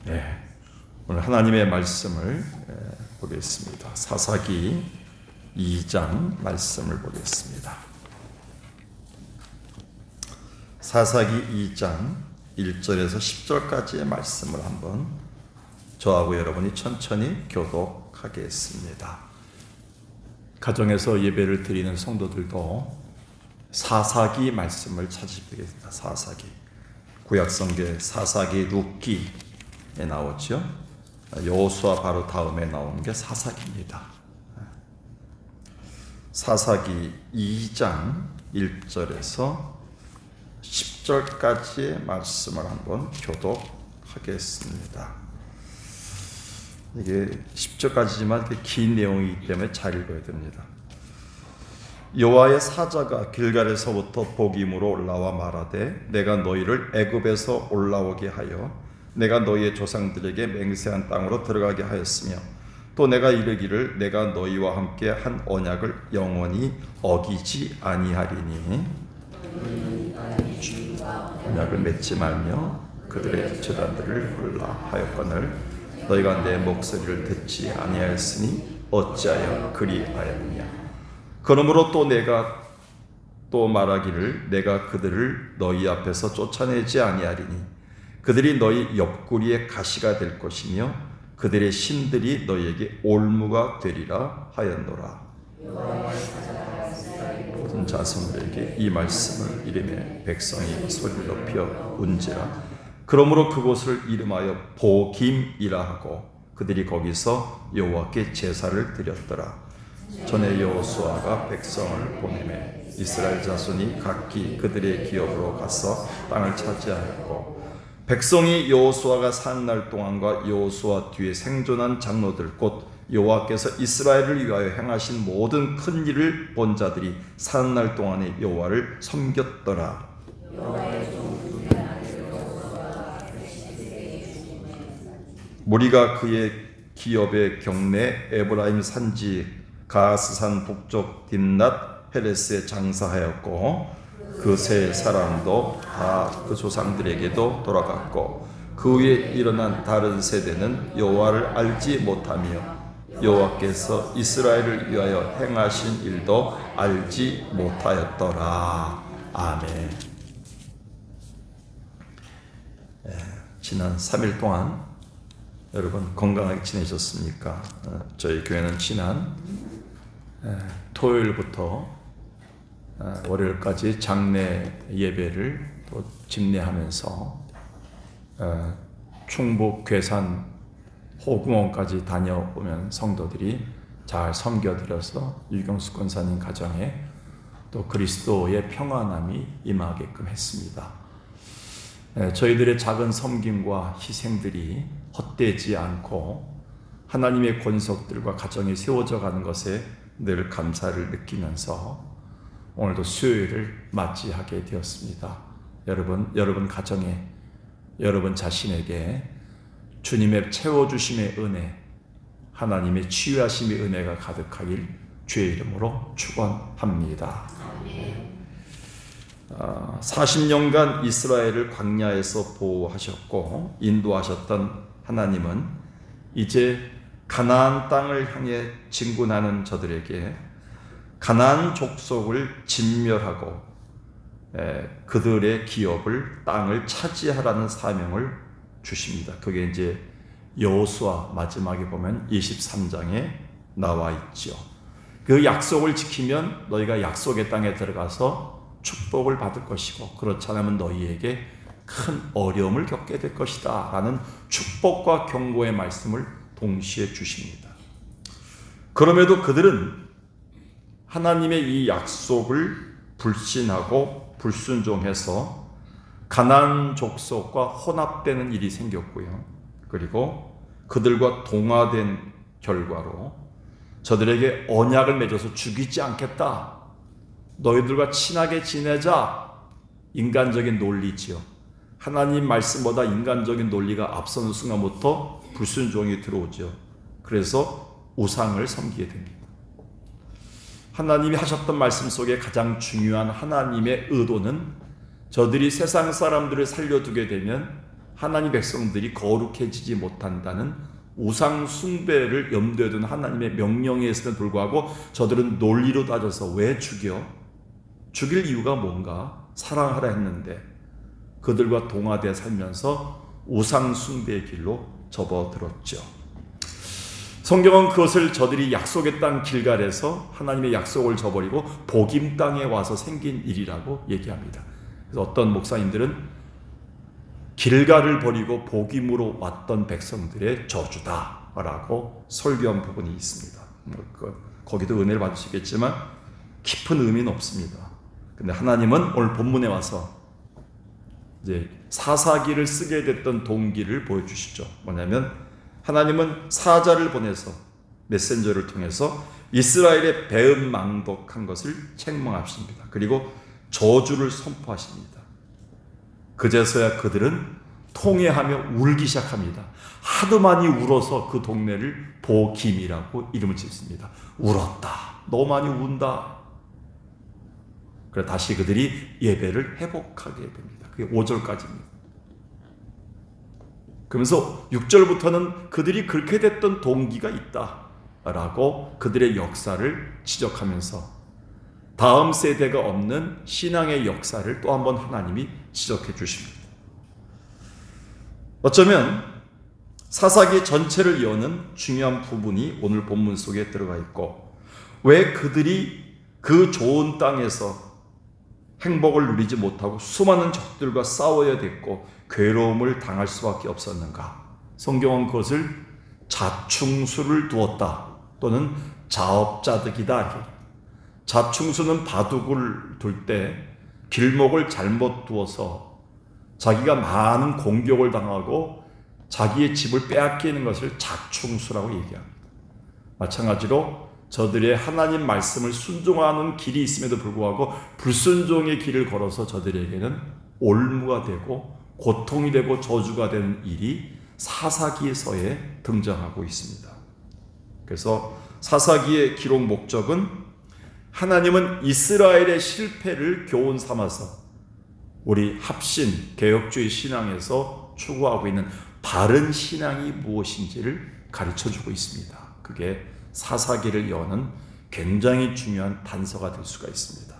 네, 오늘 하나님의 말씀을 보겠습니다. 사사기 2장 말씀을 보겠습니다. 사사기 2장 1절에서 10절까지의 말씀을 한번 저하고 여러분이 천천히 교독하겠습니다. 가정에서 예배를 드리는 성도들도 사사기 말씀을 찾으시겠습니다. 사사기, 구약성경 사사기, 룻기에 나오죠. 여호수아 바로 다음에 나오는 게 사사기입니다. 사사기 2장 1절에서 10절까지의 말씀을 한번 교독하겠습니다. 이게 10절까지지만 긴 내용이기 때문에 잘 읽어야 됩니다. 여호와의 사자가 길갈에서부터 복임으로 올라와 말하되 내가 너희를 애굽에서 올라오게 하여 내가 너희의 조상들에게 맹세한 땅으로 들어가게 하였으며 또 내가 이르기를 내가 너희와 함께 한 언약을 영원히 어기지 아니하리니 언약을 맺지 말며 그들의 제단들을 헐라 하였거늘 너희가 내 목소리를 듣지 아니하였으니 어찌하여 그리하였느냐. 그러므로 또 내가 또 말하기를 내가 그들을 너희 앞에서 쫓아내지 아니하리니 그들이 너희 옆구리에 가시가 될 것이며 그들의 신들이 너희에게 올무가 되리라 하였노라. 모든 자손들에게 이 말씀을 이름에 백성이 소리를 높여 운지라. 그러므로 그곳을 이름하여 보김이라 하고 그들이 거기서 여호와께 제사를 드렸더라. 전에 여호수아가 백성을 보내매 이스라엘 자손이 각기 그들의 기업으로 가서 땅을 차지하였고 백성이 여호수아가 사는 날 동안과 여호수아 뒤에 생존한 장로들 곧 여호와께서 이스라엘을 위하여 행하신 모든 큰 일을 본 자들이 사는 날 동안에 여호와를 섬겼더라. 무리가 그의 기업의 경내 에브라임 산지 가스산 북쪽 딥낫 헤레스에 장사하였고 그 세 사람도 다 그 조상들에게도 돌아갔고 그 위에 일어난 다른 세대는 여호와를 알지 못하며 여호와께서 이스라엘을 위하여 행하신 일도 알지 못하였더라. 아멘. 지난 3일 동안 여러분 건강하게 지내셨습니까? 저희 교회는 지난 토요일부터 월요일까지 장례 예배를 또 집례하면서 충북 괴산 호궁원까지 다녀오면 성도들이 잘 섬겨드려서 유경수 권사님 가정에 또 그리스도의 평안함이 임하게끔 했습니다. 저희들의 작은 섬김과 희생들이 헛되지 않고 하나님의 권속들과 가정이 세워져 가는 것에 늘 감사를 느끼면서 오늘도 수요일을 맞이하게 되었습니다. 여러분 가정에 여러분 자신에게 주님의 채워주심의 은혜, 하나님의 치유하심의 은혜가 가득하길 주의 이름으로 축원합니다. 40년간 이스라엘을 광야에서 보호하셨고 인도하셨던 하나님은 이제 가나안 땅을 향해 진군하는 저들에게 가나안 족속을 진멸하고 그들의 기업을 땅을 차지하라는 사명을 주십니다. 그게 이제 여호수아 마지막에 보면 23장에 나와 있죠. 그 약속을 지키면 너희가 약속의 땅에 들어가서 축복을 받을 것이고 그렇지 않으면 너희에게 큰 어려움을 겪게 될 것이다 라는 축복과 경고의 말씀을 동시에 주십니다. 그럼에도 그들은 하나님의 이 약속을 불신하고 불순종해서 가나안 족속과 혼합되는 일이 생겼고요. 그리고 그들과 동화된 결과로 저들에게 언약을 맺어서 죽이지 않겠다. 너희들과 친하게 지내자. 인간적인 논리지요. 하나님 말씀보다 인간적인 논리가 앞서는 순간부터 불순종이 들어오죠. 그래서 우상을 섬기게 됩니다. 하나님이 하셨던 말씀 속에 가장 중요한 하나님의 의도는 저들이 세상 사람들을 살려두게 되면 하나님 백성들이 거룩해지지 못한다는 우상 숭배를 염두에 둔 하나님의 명령에 있음에도 불구하고 저들은 논리로 따져서 왜 죽여? 죽일 이유가 뭔가? 사랑하라 했는데 그들과 동화되어 살면서 우상 숭배의 길로 접어들었죠. 성경은 그것을 저들이 약속의 땅 길갈에서 하나님의 약속을 저버리고 복임 땅에 와서 생긴 일이라고 얘기합니다. 그래서 어떤 목사님들은 길갈을 버리고 복임으로 왔던 백성들의 저주다라고 설교한 부분이 있습니다. 거기도 은혜를 받으시겠지만 깊은 의미는 없습니다. 근데 하나님은 오늘 본문에 와서 이제 사사기를 쓰게 됐던 동기를 보여주시죠. 뭐냐면 하나님은 사자를 보내서 메신저를 통해서 이스라엘의 배은망덕한 것을 책망하십니다. 그리고 저주를 선포하십니다. 그제서야 그들은 통회하며 울기 시작합니다. 하도 많이 울어서 그 동네를 보김이라고 이름을 짓습니다. 울었다. 너무 많이 운다. 그래 다시 그들이 예배를 회복하게 됩니다. 그게 5절까지입니다. 그러면서 6절부터는 그들이 그렇게 됐던 동기가 있다라고 그들의 역사를 지적하면서 다음 세대가 없는 신앙의 역사를 또 한 번 하나님이 지적해 주십니다. 어쩌면 사사기 전체를 여는 중요한 부분이 오늘 본문 속에 들어가 있고 왜 그들이 그 좋은 땅에서 행복을 누리지 못하고 수많은 적들과 싸워야 됐고 괴로움을 당할 수밖에 없었는가? 성경은 그것을 자충수를 두었다 또는 자업자득이다. 자충수는 바둑을 둘 때 길목을 잘못 두어서 자기가 많은 공격을 당하고 자기의 집을 빼앗기는 것을 자충수라고 얘기합니다. 마찬가지로 저들의 하나님 말씀을 순종하는 길이 있음에도 불구하고 불순종의 길을 걸어서 저들에게는 올무가 되고 고통이 되고 저주가 되는 일이 사사기서에 등장하고 있습니다. 그래서 사사기의 기록 목적은 하나님은 이스라엘의 실패를 교훈 삼아서 우리 합신 개혁주의 신앙에서 추구하고 있는 바른 신앙이 무엇인지를 가르쳐주고 있습니다. 그게 사사기를 여는 굉장히 중요한 단서가 될 수가 있습니다.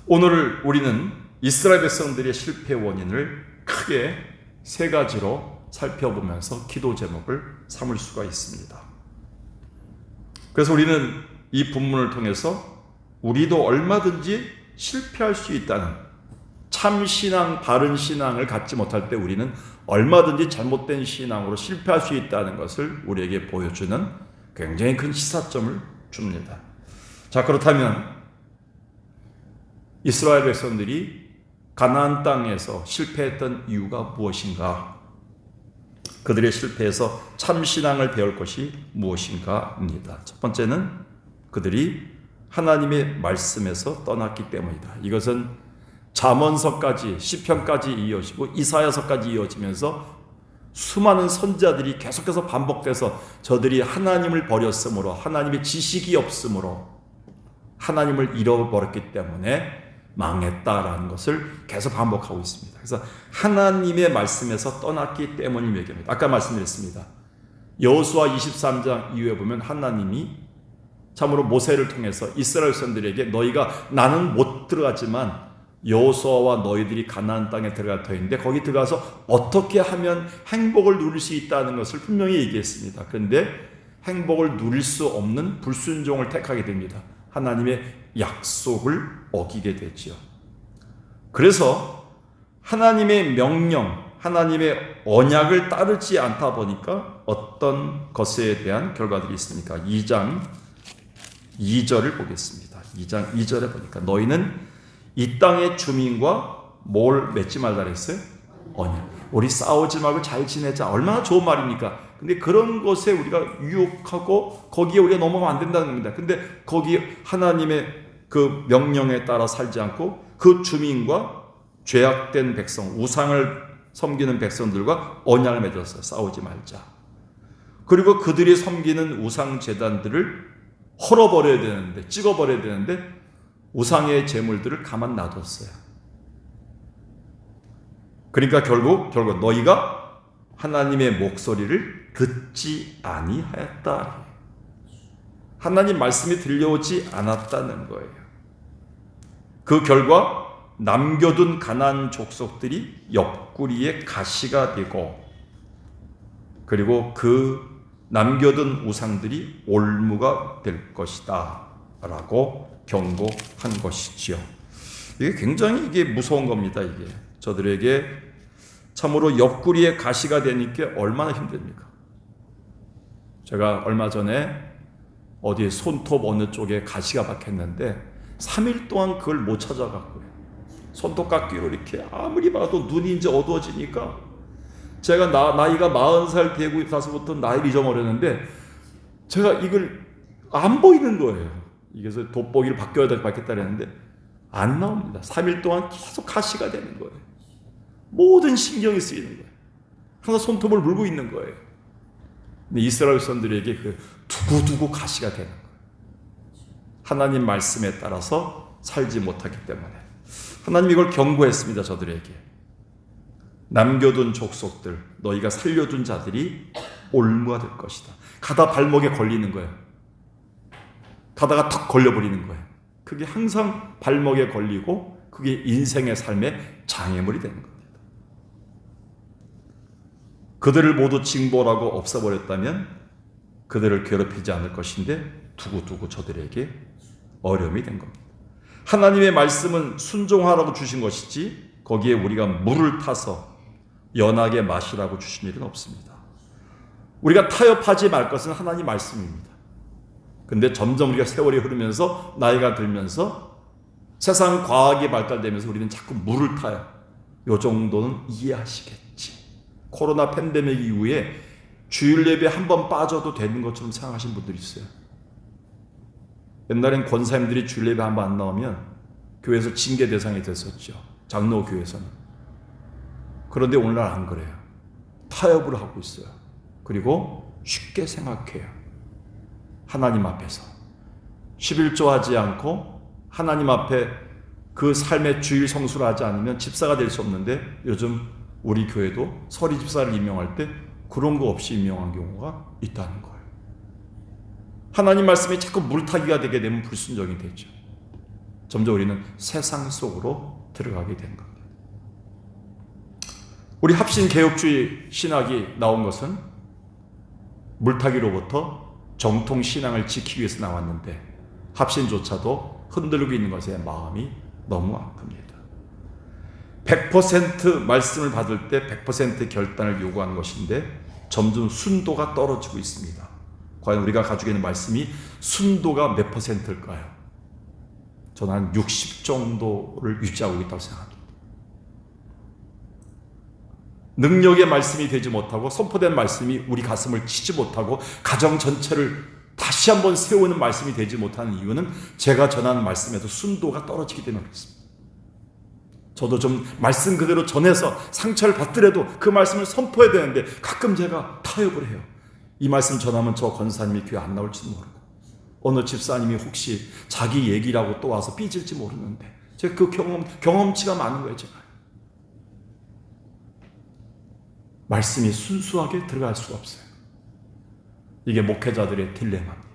오늘 우리는 이스라엘 백성들의 실패 원인을 크게 세 가지로 살펴보면서 기도 제목을 삼을 수가 있습니다. 그래서 우리는 이 본문을 통해서 우리도 얼마든지 실패할 수 있다는 참 신앙, 바른 신앙을 갖지 못할 때 우리는 얼마든지 잘못된 신앙으로 실패할 수 있다는 것을 우리에게 보여주는 굉장히 큰 시사점을 줍니다. 자, 그렇다면 이스라엘 백성들이 가나안 땅에서 실패했던 이유가 무엇인가? 그들의 실패에서 참 신앙을 배울 것이 무엇인가입니다. 첫 번째는 그들이 하나님의 말씀에서 떠났기 때문이다. 이것은 잠언서까지 시편까지 이어지고 이사야서까지 이어지면서 수많은 선지자들이 계속해서 반복돼서 저들이 하나님을 버렸으므로 하나님의 지식이 없으므로 하나님을 잃어버렸기 때문에 망했다라는 것을 계속 반복하고 있습니다. 그래서 하나님의 말씀에서 떠났기 때문임 얘기합니다. 아까 말씀드렸습니다. 여호수아 23장 이후에 보면 하나님이 참으로 모세를 통해서 이스라엘 백성들에게 너희가 나는 못 들어갔지만 여호수아와 너희들이 가나안 땅에 들어갈 터인데 거기 들어가서 어떻게 하면 행복을 누릴 수 있다는 것을 분명히 얘기했습니다. 그런데 행복을 누릴 수 없는 불순종을 택하게 됩니다. 하나님의 약속을 어기게 되지요. 그래서 하나님의 명령, 하나님의 언약을 따르지 않다 보니까 어떤 것에 대한 결과들이 있습니까? 2장 2절을 보겠습니다. 2장 2절에 보니까 너희는 이 땅의 주민과 뭘 맺지 말라 그랬어요? 언약. 우리 싸우지 말고 잘 지내자. 얼마나 좋은 말입니까? 근데 그런 것에 우리가 유혹하고 거기에 우리가 넘어가면 안 된다는 겁니다. 근데 거기 하나님의 그 명령에 따라 살지 않고 그 주민과 죄악된 백성, 우상을 섬기는 백성들과 언약을 맺었어요. 싸우지 말자. 그리고 그들이 섬기는 우상 제단들을 헐어버려야 되는데, 찍어버려야 되는데 우상의 제물들을 가만 놔뒀어요. 그러니까 결국 너희가 하나님의 목소리를 듣지 아니하였다. 하나님 말씀이 들려오지 않았다는 거예요. 그 결과 남겨둔 가나안 족속들이 옆구리에 가시가 되고, 그리고 그 남겨둔 우상들이 올무가 될 것이다 라고 경고한 것이지요. 이게 굉장히 무서운 겁니다. 이게 저들에게 참으로 옆구리에 가시가 되니까 얼마나 힘듭니까? 제가 얼마 전에 어디 손톱 어느 쪽에 가시가 박혔는데 3일 동안 그걸 못 찾아갔고요. 손톱 깎기로 이렇게 아무리 봐도 눈이 이제 어두워지니까, 제가 나이가 40살 되고 나서부터 나이를 잊어버렸는데 제가 이걸 안 보이는 거예요. 이게서 돋보기를 바뀌었다 했는데 안 나옵니다. 3일 동안 계속 가시가 되는 거예요. 모든 신경이 쓰이는 거예요. 항상 손톱을 물고 있는 거예요. 근데 이스라엘 선들에게 그 두고두고 가시가 되는 거예요. 하나님 말씀에 따라서 살지 못하기 때문에 하나님 이걸 경고했습니다. 저들에게 남겨둔 족속들, 너희가 살려둔 자들이 올무가 될 것이다. 가다 발목에 걸리는 거예요. 가다가 턱 걸려버리는 거예요. 그게 항상 발목에 걸리고 그게 인생의 삶의 장애물이 되는 겁니다. 그들을 모두 징벌하고 없애버렸다면 그들을 괴롭히지 않을 것인데 두고두고 저들에게 어려움이 된 겁니다. 하나님의 말씀은 순종하라고 주신 것이지 거기에 우리가 물을 타서 연하게 마시라고 주신 일은 없습니다. 우리가 타협하지 말 것은 하나님 말씀입니다. 근데 점점 우리가 세월이 흐르면서 나이가 들면서 세상 과학이 발달되면서 우리는 자꾸 물을 타요. 요 정도는 이해하시겠지. 코로나 팬데믹 이후에 주일 예배 한 번 빠져도 되는 것처럼 생각하시는 분들이 있어요. 옛날엔 권사님들이 주일 예배 한 번 안 나오면 교회에서 징계 대상이 됐었죠. 장로 교회에서는. 그런데 오늘날 안 그래요. 타협을 하고 있어요. 그리고 쉽게 생각해요. 하나님 앞에서 11조 하지 않고 하나님 앞에 그 삶의 주일 성수를 하지 않으면 집사가 될 수 없는데, 요즘 우리 교회도 서리 집사를 임명할 때 그런 거 없이 임명한 경우가 있다는 거예요. 하나님 말씀이 자꾸 물타기가 되게 되면 불순종이 되죠. 점점 우리는 세상 속으로 들어가게 된 겁니다. 우리 합신 개혁주의 신학이 나온 것은 물타기로부터 정통 신앙을 지키기 위해서 나왔는데, 합신조차도 흔들리고 있는 것에 마음이 너무 아픕니다. 100% 말씀을 받을 때 100% 결단을 요구하는 것인데 점점 순도가 떨어지고 있습니다. 과연 우리가 가지고 있는 말씀이 순도가 몇 %일까요? 저는 한 60 정도를 유지하고 있다고 생각합니다. 능력의 말씀이 되지 못하고 선포된 말씀이 우리 가슴을 치지 못하고 가정 전체를 다시 한번 세우는 말씀이 되지 못하는 이유는 제가 전하는 말씀에도 순도가 떨어지기 때문에 그렇습니다. 저도 좀 말씀 그대로 전해서 상처를 받더라도 그 말씀을 선포해야 되는데 가끔 제가 타협을 해요. 이 말씀 전하면 저 권사님이 교회 안 나올지도 모르고 어느 집사님이 혹시 자기 얘기라고 또 와서 삐질지 모르는데, 제가 그 경험치가 많은 거예요. 제가 말씀이 순수하게 들어갈 수가 없어요. 이게 목회자들의 딜레마입니다.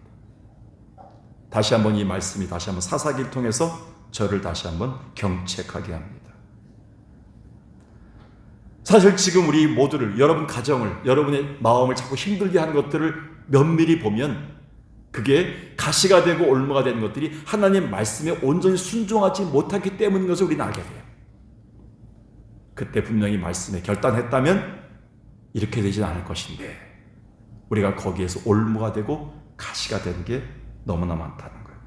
다시 한번 이 말씀이 다시 한번 사사기를 통해서 저를 다시 한번 경책하게 합니다. 사실 지금 우리 모두를, 여러분 가정을, 여러분의 마음을 자꾸 힘들게 하는 것들을 면밀히 보면 그게 가시가 되고 올무가 되는 것들이 하나님 말씀에 온전히 순종하지 못하기 때문인 것을 우리는 알게 돼요. 그때 분명히 말씀에 결단했다면 이렇게 되진 않을 것인데 우리가 거기에서 올무가 되고 가시가 되는 게 너무나 많다는 거예요.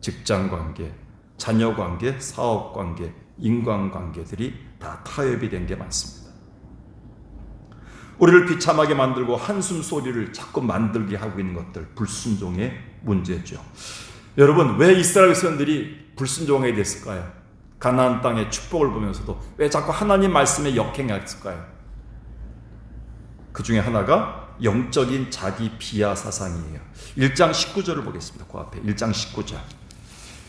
직장관계, 자녀관계, 사업관계, 인간관계들이 다 타협이 된 게 많습니다. 우리를 비참하게 만들고 한숨 소리를 자꾸 만들게 하고 있는 것들, 불순종의 문제죠. 여러분, 왜 이스라엘 백성들이 불순종하게 됐을까요? 가나안 땅의 축복을 보면서도 왜 자꾸 하나님 말씀에 역행했을까요? 그 중에 하나가 영적인 자기 비하 사상이에요. 1장 19절을 보겠습니다. 그 앞에 1장 19절.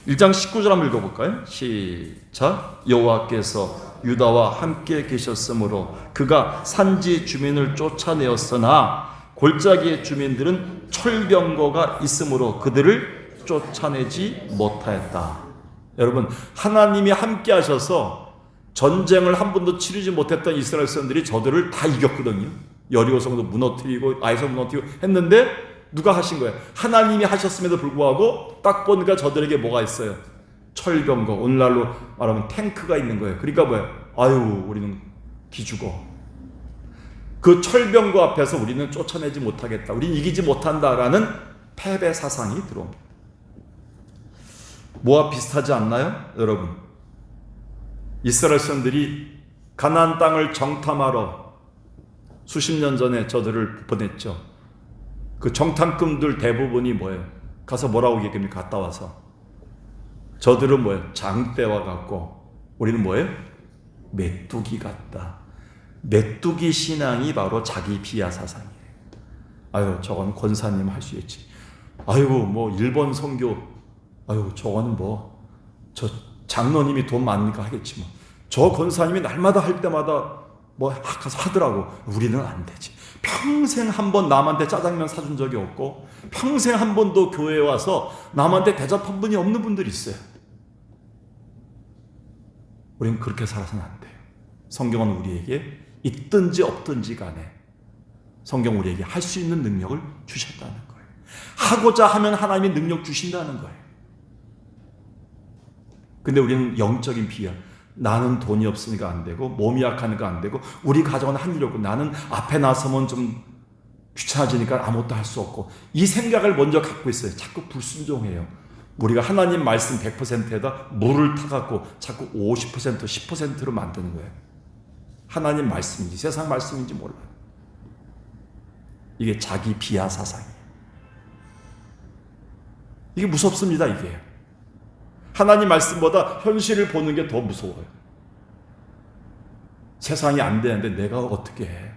1장 19절 한번 읽어볼까요? 시작. 여호와께서 유다와 함께 계셨으므로 그가 산지 주민을 쫓아내었으나 골짜기의 주민들은 철병거가 있으므로 그들을 쫓아내지 못하였다. 여러분, 하나님이 함께 하셔서 전쟁을 한 번도 치르지 못했던 이스라엘 사람들이 저들을 다 이겼거든요. 여리고성도 무너뜨리고 아이성 무너뜨리고 했는데 누가 하신 거예요? 하나님이 하셨음에도 불구하고 딱 보니까 저들에게 뭐가 있어요? 철병거, 오늘날로 말하면 탱크가 있는 거예요. 그러니까 뭐예요? 아유, 우리는 기죽어. 그 철병거 앞에서 우리는 쫓아내지 못하겠다, 우리는 이기지 못한다라는 패배 사상이 들어옵니다. 뭐와 비슷하지 않나요? 여러분, 이스라엘 사람들이 가나안 땅을 정탐하러 수십 년 전에 저들을 보냈죠. 그 정탐꾼들 대부분이 뭐예요? 가서 뭐라고 얘기합니까? 갔다 와서 저들은 뭐예요? 장대와 같고 우리는 뭐예요? 메뚜기 같다. 메뚜기 신앙이 바로 자기 비하 사상이에요. 아유, 저건 권사님 할 수 있지. 아유, 뭐 일본 선교, 아유, 저거는 뭐 저 장로님이 돈 많으니까 하겠지 뭐. 저 권사님이 날마다 할 때마다 뭐 가서 하더라고. 우리는 안 되지. 평생 한 번 남한테 짜장면 사준 적이 없고 평생 한 번도 교회에 와서 남한테 대접한 분이 없는 분들이 있어요. 우리는 그렇게 살아서는 안 돼요. 성경은 우리에게 있든지 없든지 간에 성경 우리에게 할 수 있는 능력을 주셨다는 거예요. 하고자 하면 하나님이 능력 주신다는 거예요. 근데 우리는 영적인 비하, 나는 돈이 없으니까 안 되고 몸이 약하니까 안 되고 우리 가정은 한 일이 없고 나는 앞에 나서면 좀 귀찮아지니까 아무것도 할 수 없고 이 생각을 먼저 갖고 있어요. 자꾸 불순종해요. 우리가 하나님 말씀 100%에다 물을 타갖고 자꾸 50% 10%로 만드는 거예요. 하나님 말씀인지 세상 말씀인지 몰라요. 이게 자기 비하 사상이에요. 이게 무섭습니다. 이게 하나님 말씀보다 현실을 보는 게 더 무서워요. 세상이 안 되는데 내가 어떻게 해?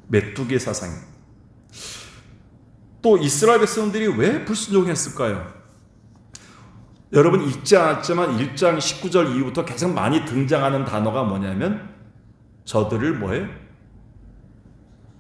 메뚜기 사상입니다. 또 이스라엘 백성들이 왜 불순종했을까요? 여러분 읽지 않았지만 1장 19절 이후부터 계속 많이 등장하는 단어가 뭐냐면 저들을 뭐예요?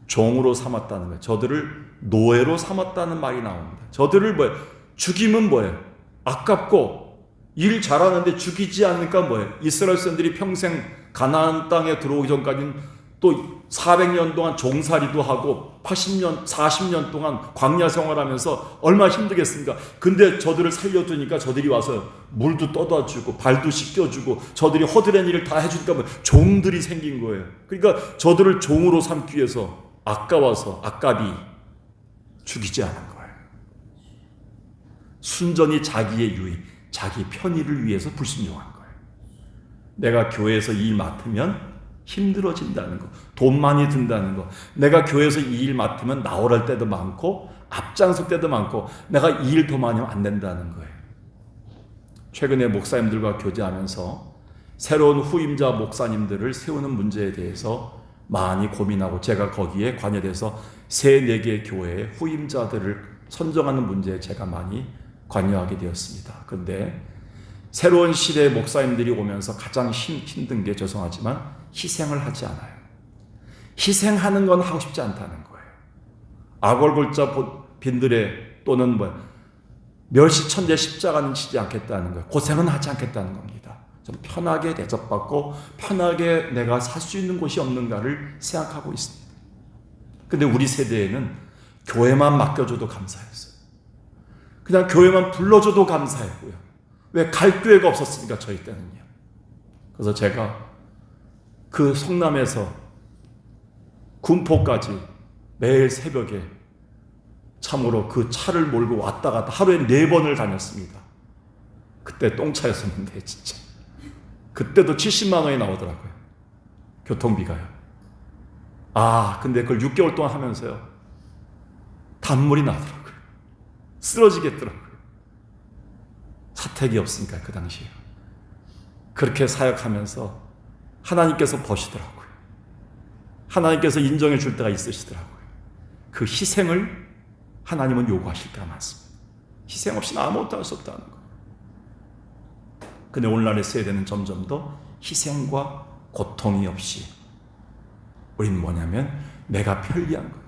종으로 삼았다는 거예요. 저들을 노예로 삼았다는 말이 나옵니다. 저들을 뭐예요? 죽이면 뭐예요? 아깝고 일 잘하는데 죽이지 않으니까 뭐예요? 이스라엘 사람들이 평생 가나안 땅에 들어오기 전까지는 또 400년 동안 종살이도 하고 80년, 40년 동안 광야 생활하면서 얼마나 힘들겠습니까? 근데 저들을 살려두니까 저들이 와서 물도 떠다 주고 발도 씻겨주고 저들이 허드렛 일을 다 해주니까 뭐 종들이 생긴 거예요. 그러니까 저들을 종으로 삼기 위해서 아까워서 아깝이 죽이지 않은 거예요. 순전히 자기의 유익, 자기 편의를 위해서 불순종한 거예요. 내가 교회에서 일 맡으면 힘들어진다는 거, 돈 많이 든다는 거, 내가 교회에서 이 일 맡으면 나오랄 때도 많고 앞장설 때도 많고 내가 이 일 더 많이 하면 안 된다는 거예요. 최근에 목사님들과 교제하면서 새로운 후임자 목사님들을 세우는 문제에 대해서 많이 고민하고 제가 거기에 관여돼서 3-4개의 교회의 후임자들을 선정하는 문제에 제가 많이 관여하게 되었습니다. 그런데 새로운 시대의 목사님들이 오면서 가장 힘든 게 죄송하지만 희생을 하지 않아요. 희생하는 건 하고 싶지 않다는 거예요. 아골골자 빈들에 또는 멸시천대 십자가는 치지 않겠다는 거예요. 고생은 하지 않겠다는 겁니다. 좀 편하게 대접받고 편하게 내가 살 수 있는 곳이 없는가를 생각하고 있습니다. 근데 우리 세대에는 교회만 맡겨줘도 감사했어요. 그냥 교회만 불러줘도 감사했고요. 왜 갈 교회가 없었습니까? 저희 때는요. 그래서 제가 그 성남에서 군포까지 매일 새벽에 참으로 그 차를 몰고 왔다 갔다 하루에 4번을 다녔습니다. 그때 똥차였었는데 진짜 그때도 70만 원이 나오더라고요. 교통비가요. 근데 그걸 6개월 동안 하면서요 단물이 나더라고요. 쓰러지겠더라고요. 사택이 없으니까 그 당시에 그렇게 사역하면서 하나님께서 버시더라고요. 하나님께서 인정해 줄 때가 있으시더라고요. 그 희생을 하나님은 요구하실 때가 많습니다. 희생 없이는 아무것도 할 수 없다는 거예요. 근데 오늘날의 세대는 점점 더 희생과 고통이 없이 우리는 뭐냐면 내가 편리한 거예요.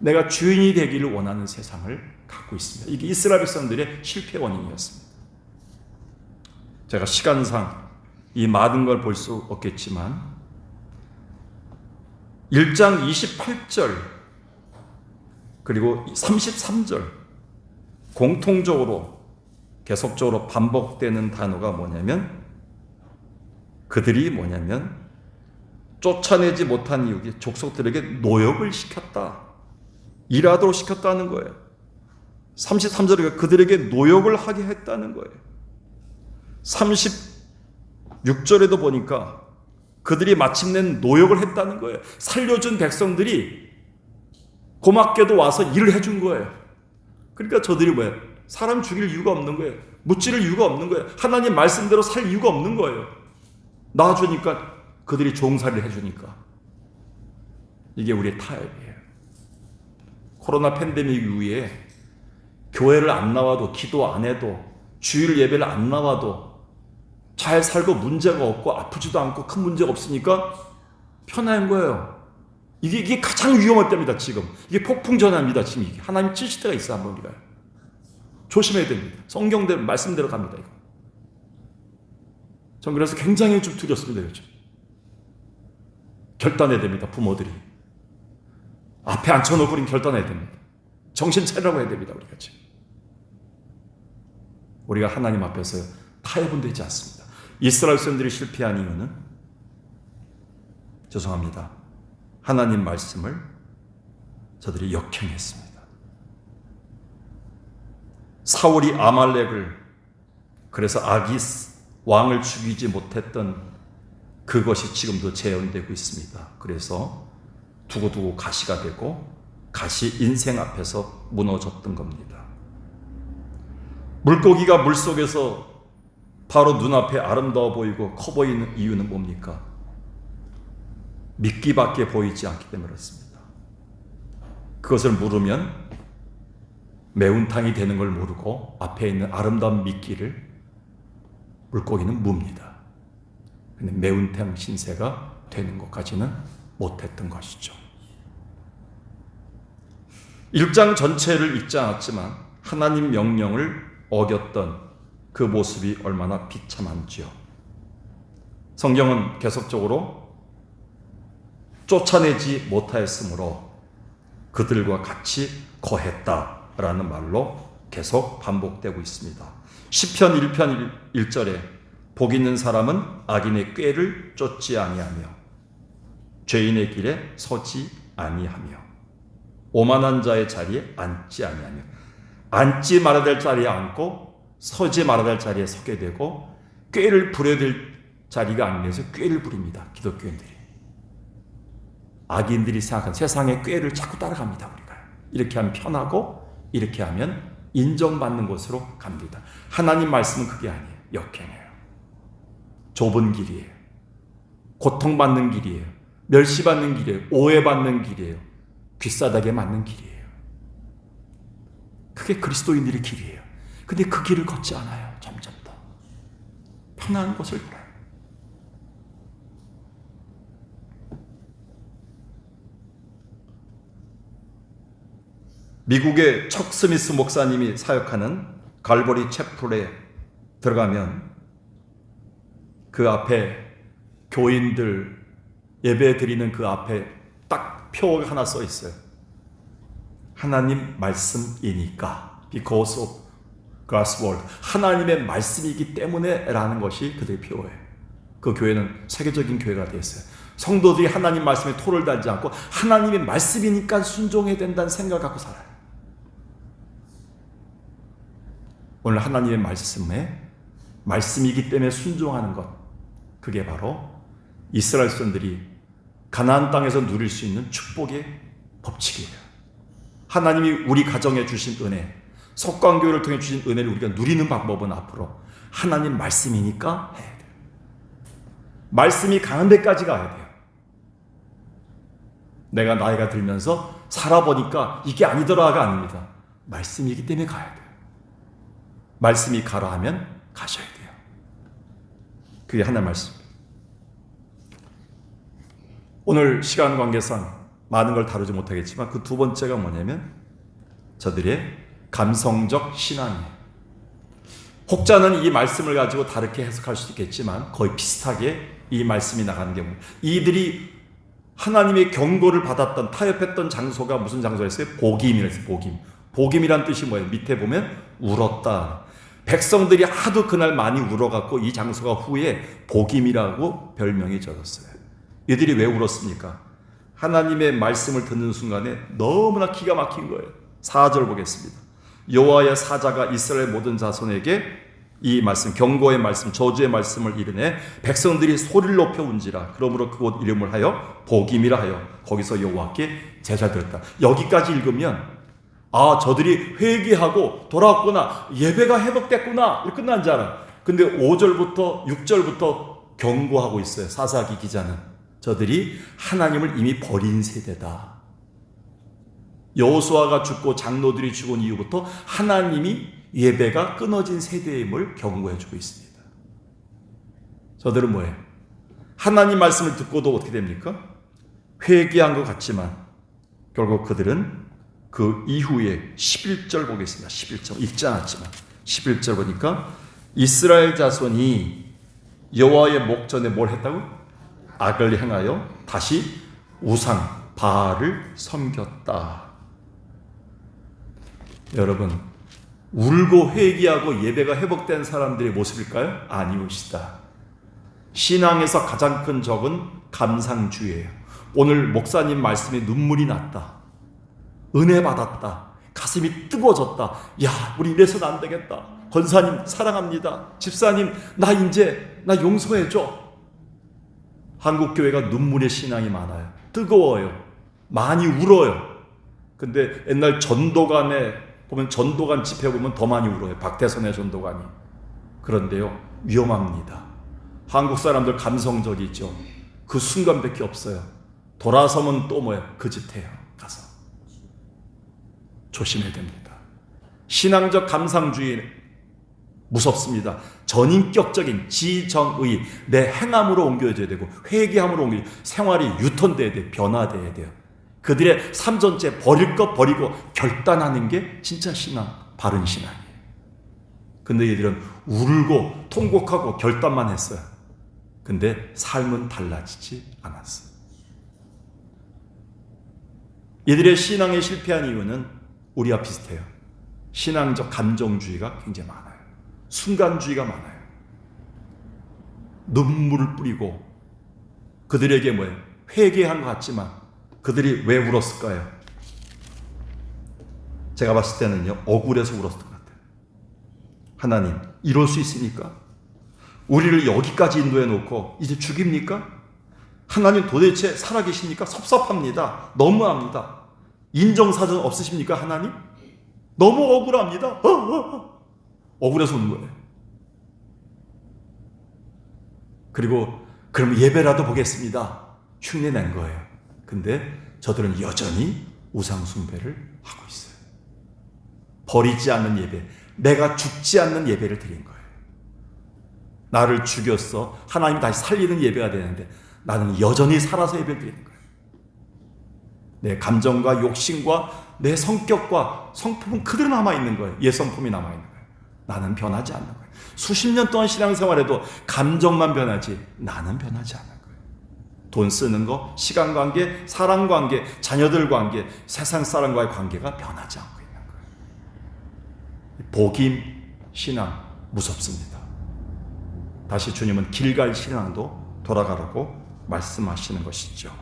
내가 주인이 되기를 원하는 세상을 갖고 있습니다. 이게 이스라엘 백성들의 실패 원인이었습니다. 제가 시간상 이 많은 걸 볼 수 없겠지만 1장 28절 그리고 33절 공통적으로 계속적으로 반복되는 단어가 뭐냐면 그들이 쫓아내지 못한 이유에 족속들에게 노역을 시켰다. 일하도록 시켰다는 거예요. 33절에 그들에게 노역을 하게 했다는 거예요. 36절에도 보니까 그들이 마침내 노역을 했다는 거예요. 살려준 백성들이 고맙게도 와서 일을 해준 거예요. 그러니까 저들이 뭐예요? 사람 죽일 이유가 없는 거예요. 무찌를 이유가 없는 거예요. 하나님 말씀대로 살 이유가 없는 거예요. 낳아주니까 그들이 종살이를 해주니까. 이게 우리의 타협이에요. 코로나 팬데믹 이후에 교회를 안 나와도 기도 안 해도 주일 예배를 안 나와도 잘 살고 문제가 없고 아프지도 않고 큰 문제가 없으니까 편한 거예요. 이게 가장 위험할 때입니다. 지금 이게 폭풍 전야입니다. 지금 이게 하나님 찌실 때가 있어. 한번 우리가 조심해야 됩니다. 성경대로 말씀대로 갑니다. 이거. 전 그래서 굉장히 좀 두렵습니다. 요즘 결단해야 됩니다. 부모들이 앞에 앉혀놓고 우리는 결단해야 됩니다. 정신 차리라고 해야 됩니다. 우리가 지금 우리가 하나님 앞에서 타협은 되지 않습니다. 이스라엘 백성들이 실패한 이유는 죄송합니다. 하나님 말씀을 저들이 역행했습니다. 사울이 아말렉을 그래서 아기스 왕을 죽이지 못했던 그것이 지금도 재현되고 있습니다. 그래서 두고두고 가시가 되고 가시 인생 앞에서 무너졌던 겁니다. 물고기가 물속에서 바로 눈앞에 아름다워 보이고 커 보이는 이유는 뭡니까? 미끼밖에 보이지 않기 때문에 그렇습니다. 그것을 물으면 매운탕이 되는 걸 모르고 앞에 있는 아름다운 미끼를 물고기는 뭅니다. 근데 매운탕 신세가 되는 것까지는 못했던 것이죠. 1장 전체를 읽지 않았지만 하나님 명령을 어겼던 그 모습이 얼마나 비참한지요. 성경은 계속적으로 쫓아내지 못하였으므로 그들과 같이 거했다라는 말로 계속 반복되고 있습니다. 시편 1편 1절에 복 있는 사람은 악인의 꾀를 쫓지 아니하며 죄인의 길에 서지 아니하며 오만한 자의 자리에 앉지 아니하며 앉지 말아야 될 자리에 앉고 서지 말아야 될 자리에 서게 되고 꾀를 부려야 될 자리가 아니면서 꾀를 부립니다. 기독교인들이. 악인들이 생각한 세상의 꾀를 자꾸 따라갑니다. 우리가. 이렇게 하면 편하고 이렇게 하면 인정받는 곳으로 갑니다. 하나님 말씀은 그게 아니에요. 역행해요. 좁은 길이에요. 고통받는 길이에요. 멸시받는 길이에요. 오해받는 길이에요. 귀싸다게 맞는 길이에요. 그게 그리스도인들의 길이에요. 근데 그 길을 걷지 않아요. 점점 더 편한 곳을 걸어요. 미국의 척 스미스 목사님이 사역하는 갈보리 채플에 들어가면 그 앞에 교인들 예배 드리는 그 앞에 딱 표가 하나 써 있어요. 하나님 말씀이니까 because of God's word. 하나님의 말씀이기 때문에 라는 것이 그들의 표예요. 그 교회는 세계적인 교회가 되었어요. 성도들이 하나님 말씀에 토를 달지 않고 하나님의 말씀이니까 순종해야 된다는 생각을 갖고 살아요. 오늘 하나님의 말씀이기 때문에 순종하는 것, 그게 바로 이스라엘 백성들이 가나안 땅에서 누릴 수 있는 축복의 법칙이에요. 하나님이 우리 가정에 주신 은혜, 석광교회를 통해 주신 은혜를 우리가 누리는 방법은 앞으로 하나님 말씀이니까 해야 돼요. 말씀이 가는 데까지 가야 돼요. 내가 나이가 들면서 살아보니까 이게 아니더라가 아닙니다. 말씀이기 때문에 가야 돼요. 말씀이 가라 하면 가셔야 돼요. 그게 하나의 말씀. 오늘 시간 관계상 많은 걸 다루지 못하겠지만 그 두 번째가 뭐냐면 저들의 감성적 신앙이에요. 혹자는 이 말씀을 가지고 다르게 해석할 수도 있겠지만 거의 비슷하게 이 말씀이 나가는 게 뭐예요? 이들이 하나님의 경고를 받았던 타협했던 장소가 무슨 장소였어요? 복임이라고 했어요. 복임. 복임이란 뜻이 뭐예요? 밑에 보면 울었다. 백성들이 하도 그날 많이 울어갖고 이 장소가 후에 복임이라고 별명이 져졌어요. 이들이 왜 울었습니까? 하나님의 말씀을 듣는 순간에 너무나 기가 막힌 거예요. 4절 보겠습니다. 여호와의 사자가 이스라엘 모든 자손에게 이 말씀, 경고의 말씀, 저주의 말씀을 이르네 백성들이 소리를 높여 운지라. 그러므로 그곳 이름을 하여 복임이라 하여 거기서 여호와께 제사드렸다. 여기까지 읽으면 저들이 회개하고 돌아왔구나, 예배가 회복됐구나 이렇게 끝난 줄 알아. 근데 5절부터 6절부터 경고하고 있어요. 사사기 기자는 저들이 하나님을 이미 버린 세대다. 여호수아가 죽고 장로들이 죽은 이후부터 하나님이 예배가 끊어진 세대임을 경고해주고 있습니다. 저들은 뭐예요? 하나님 말씀을 듣고도 어떻게 됩니까? 회개한 것 같지만 결국 그들은 그 이후에 11절 보겠습니다. 11절 읽지 않았지만 11절 보니까 이스라엘 자손이 여호와의 목전에 뭘 했다고? 악을 행하여 다시 우상 바알을 섬겼다. 여러분, 울고 회개하고 예배가 회복된 사람들의 모습일까요? 아니오시다. 신앙에서 가장 큰 적은 감상주의예요. 오늘 목사님 말씀에 눈물이 났다, 은혜 받았다, 가슴이 뜨거워졌다, 야 우리 이래서는 안 되겠다, 권사님 사랑합니다, 집사님 나 용서해줘. 한국교회가 눈물의 신앙이 많아요. 뜨거워요. 많이 울어요. 근데 옛날 전도관에 보면 전도관 집회 보면 더 많이 울어요. 박태선의 전도관이. 그런데요, 위험합니다. 한국 사람들 감성적이죠. 그 순간밖에 없어요. 돌아서면 또 뭐예요? 그 짓 해요. 가서. 조심해야 됩니다. 신앙적 감상주의 무섭습니다. 전인격적인 지정의, 내 행함으로 옮겨져야 되고 회개함으로 옮겨져야 돼요. 생활이 유턴돼야 돼요. 변화돼야 돼요. 그들의 삶 전체 버릴 것 버리고 결단하는 게 진짜 신앙, 바른 신앙이에요. 근데 얘들은 울고 통곡하고 결단만 했어요. 근데 삶은 달라지지 않았어요. 얘들의 신앙에 실패한 이유는 우리와 비슷해요. 신앙적 감정주의가 굉장히 많아요. 순간주의가 많아요. 눈물을 뿌리고 그들에게 뭐예요? 회개한 것 같지만 그들이 왜 울었을까요? 제가 봤을 때는요, 억울해서 울었을 것 같아요. 하나님, 이럴 수 있습니까? 우리를 여기까지 인도해 놓고 이제 죽입니까? 하나님 도대체 살아계십니까? 섭섭합니다. 너무합니다. 인정사정 없으십니까? 하나님? 너무 억울합니다. 억울해서 우는 거예요. 그리고 그럼 예배라도 보겠습니다. 흉내 낸 거예요. 근데 저들은 여전히 우상 숭배를 하고 있어요. 버리지 않는 예배, 내가 죽지 않는 예배를 드린 거예요. 나를 죽였어, 하나님이 다시 살리는 예배가 되는데 나는 여전히 살아서 예배를 드리는 거예요. 내 감정과 욕심과 내 성격과 성품은 그대로 남아있는 거예요. 옛 성품이 남아있는 거예요. 나는 변하지 않는 거예요. 수십 년 동안 신앙생활에도 감정만 변하지 나는 변하지 않는 거예요. 돈 쓰는 거, 시간 관계, 사랑 관계, 자녀들 관계, 세상 사람과의 관계가 변하지 않고 있는 거예요. 복임 신앙 무섭습니다. 다시 주님은 길갈 신앙도 돌아가라고 말씀하시는 것이죠.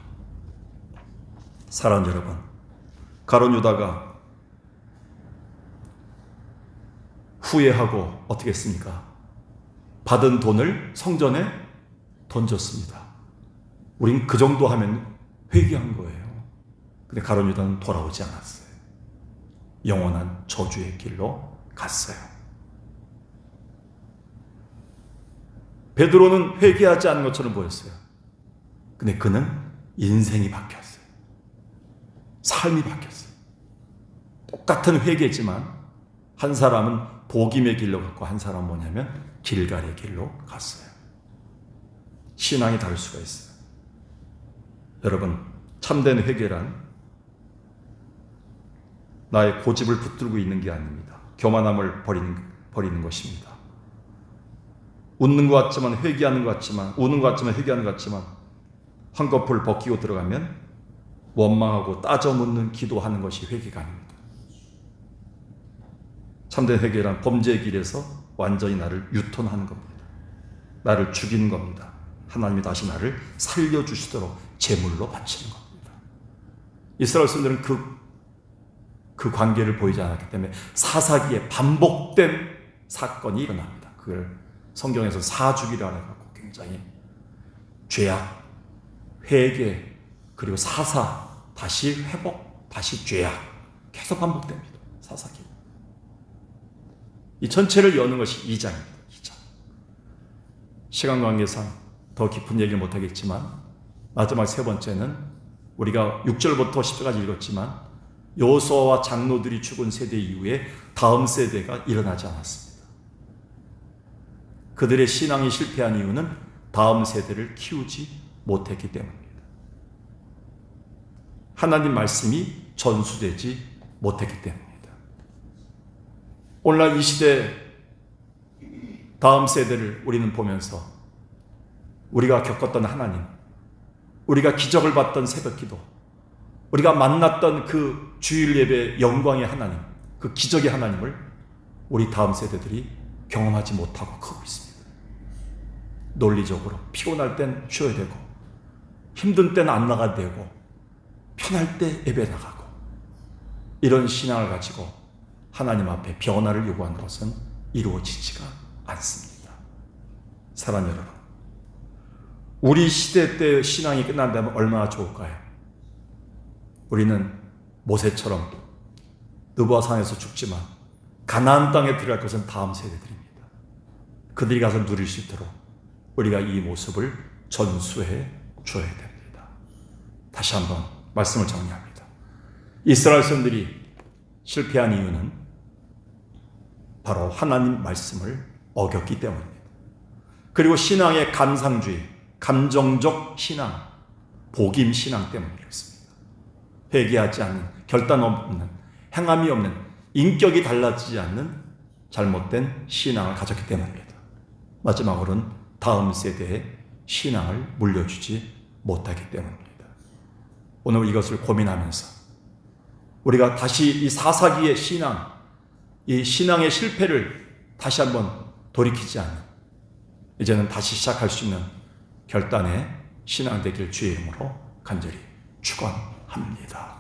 사랑하는 여러분, 가룟 유다가 후회하고 어떻게 했습니까? 받은 돈을 성전에 던졌습니다. 우린 그 정도 하면 회개한 거예요. 근데 가룟 유다는 돌아오지 않았어요. 영원한 저주의 길로 갔어요. 베드로는 회개하지 않은 것처럼 보였어요. 근데 그는 인생이 바뀌었어요. 삶이 바뀌었어요. 똑같은 회개지만 한 사람은 복임의 길로 갔고 한 사람은 뭐냐면 길갈의 길로 갔어요. 신앙이 다를 수가 있어요. 여러분, 참된 회개란 나의 고집을 붙들고 있는 게 아닙니다. 교만함을 버리는 것입니다. 웃는 것 같지만 회개하는 것 같지만, 우는 것 같지만 회개하는 것 같지만, 한꺼풀 벗기고 들어가면 원망하고 따져 묻는 기도하는 것이 회개가 아닙니다. 참된 회개란 범죄의 길에서 완전히 나를 유턴하는 겁니다. 나를 죽이는 겁니다. 하나님이 다시 나를 살려주시도록 제물로 바치는 겁니다. 이스라엘 사람들은 그 관계를 보이지 않았기 때문에 사사기에 반복된 사건이 일어납니다. 그걸 성경에서 사주기라고 해서 굉장히 죄악, 회개, 그리고 사사, 다시 회복, 다시 죄악 계속 반복됩니다. 사사기. 이 전체를 여는 것이 2장입니다. 2장. 시간 관계상 더 깊은 얘기를 못하겠지만 마지막 세 번째는 우리가 6절부터 10절까지 읽었지만 여호수아와 장로들이 죽은 세대 이후에 다음 세대가 일어나지 않았습니다. 그들의 신앙이 실패한 이유는 다음 세대를 키우지 못했기 때문입니다. 하나님 말씀이 전수되지 못했기 때문입니다. 오늘날 이 시대 다음 세대를 우리는 보면서 우리가 겪었던 하나님, 우리가 기적을 봤던 새벽기도, 우리가 만났던 그 주일 예배 영광의 하나님, 그 기적의 하나님을 우리 다음 세대들이 경험하지 못하고 크고 있습니다. 논리적으로 피곤할 땐 쉬어야 되고, 힘든 때는 안 나가도 되고, 편할 때 예배 나가고, 이런 신앙을 가지고 하나님 앞에 변화를 요구하는 것은 이루어지지가 않습니다. 사랑하는 여러분, 우리 시대 때의 신앙이 끝난다면 얼마나 좋을까요? 우리는 모세처럼 느보아산에서 죽지만 가나안 땅에 들어갈 것은 다음 세대들입니다. 그들이 가서 누릴 수 있도록 우리가 이 모습을 전수해 줘야 됩니다. 다시 한번 말씀을 정리합니다. 이스라엘 사람들이 실패한 이유는 바로 하나님 말씀을 어겼기 때문입니다. 그리고 신앙의 감상주의, 감정적 신앙, 복임 신앙 때문에 그렇습니다. 회개하지 않는, 결단 없는, 행함이 없는, 인격이 달라지지 않는 잘못된 신앙을 가졌기 때문입니다. 마지막으로는 다음 세대에 신앙을 물려주지 못하기 때문입니다. 오늘 이것을 고민하면서 우리가 다시 이 사사기의 신앙, 이 신앙의 실패를 다시 한번 돌이키지 않는, 이제는 다시 시작할 수 있는 결단의 신앙 되길 주의 이름으로 간절히 축원합니다.